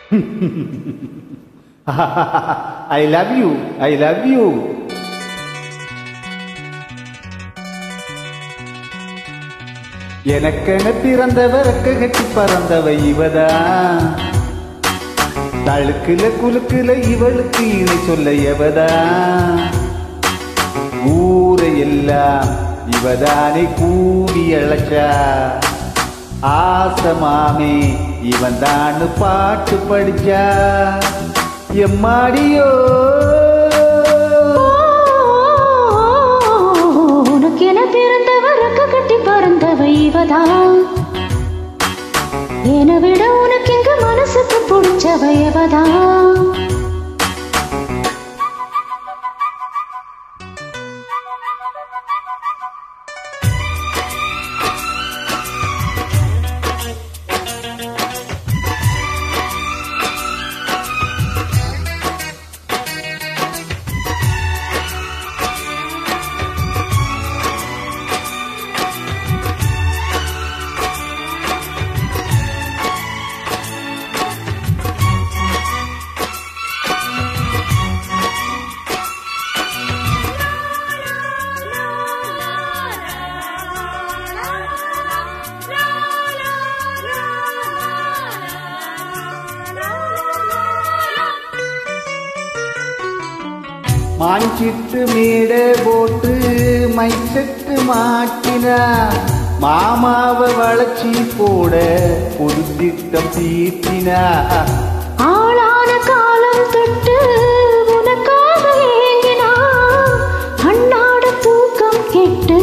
I love you. I love you. எனக்கென பிறந்தவர் ரெக்க கட்டி பறந்தவ இவதான். தழுக்குல குலுக்குல இவளுக்கு இணை சொல்ல எவதான். ஊரையெல்லாம் இவதானே கூவி அழைச்சா. ஆசமாமே இவன் தான் பாட்டு படிச்சா. எம்மாடியோ உனக்கென பிறந்தவர் ரெக்க கட்டி பறந்தவ இவதான். என்னை விட உனக்கு எங்க மனசுக்கு பிடிச்சவ எவதான். மாஞ்சிட்டு மேட போட்டு மைசெட்டு மாட்டினா. மாமாவ வளர்ச்சி போட ஒரு திட்டம் தீட்டினா. ஆளான காலம் தொட்டு உனக்காக ஏங்கினா. அண்ணாட தூக்கம் கெட்டு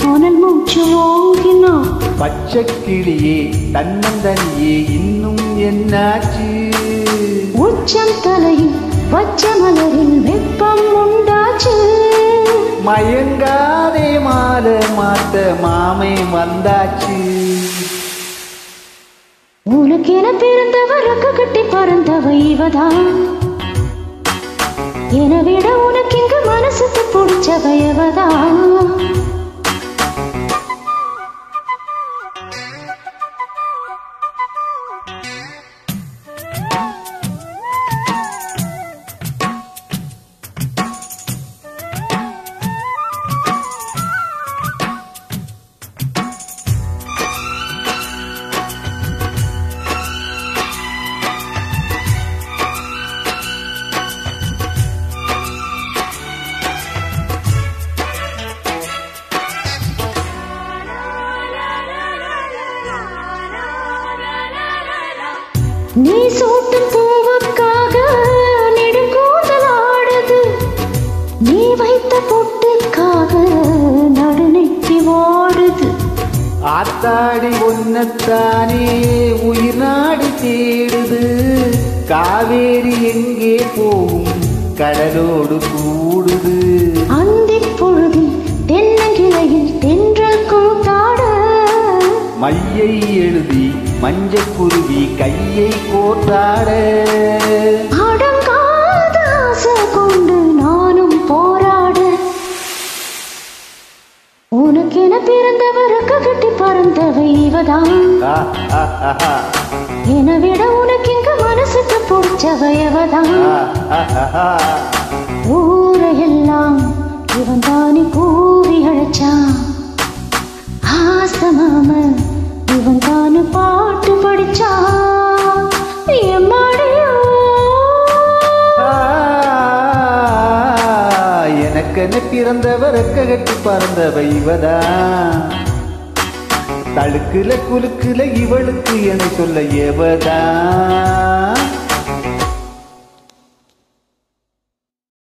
அவனல் மூச்சு ஓங்கினா. பச்சை கிளியே தன்னந்தனியே இன்னும் என்னாச்சு. உச்சம் தலையில் பச்ச மலரில் வெப்பம் உண்டாச்சு. மயங்காதே மால மாத்த மாமே வந்தாச்சு. உனக்கென பிறந்தவர் ரெக்க கட்டி பறந்தவ இவதான். என்னை விட உனக்கு எங்க மனசுக்கு பிடிச்சவ எவதான். நீ சூட்டும் பூவுக்காக நெடுங்கூந்தல் ஆடுது. நீ வைத்த பொட்டுக்காக நடுநெத்தி ஓடுது. ஆத்தாடி ஒன்னத்தானே உயிர் நாடி தேடுது. காவேரி எங்கே போகும் கடலோடு கூடுது. அந்திப் பொழுதில் தென்னங்கிளையில் தென்றல் கூத்தாட. மையை எழுதி மஞ்சக்குருவி கையை கோத்தாட. அடங்காத ஆசை கொண்டு நானும் போராட. உனக்கென பிறந்தவர் ரெக்க கட்டி பறந்தவ இவதான். என்னை விட உனக்கு எங்க மனசுக்கு பிடிச்சவ எவதான். ஊரையெல்லாம் இவன் தானே கூவி அழைச்சான். ஆசமாம இவன் தானு பாட்டு படிச்சா. எனக்கென பிறந்தவர் ரெக்க கட்டி பறந்தவ இவதான். தழுக்குல குலுக்குல இவளுக்கு என சொல்ல எவதான்.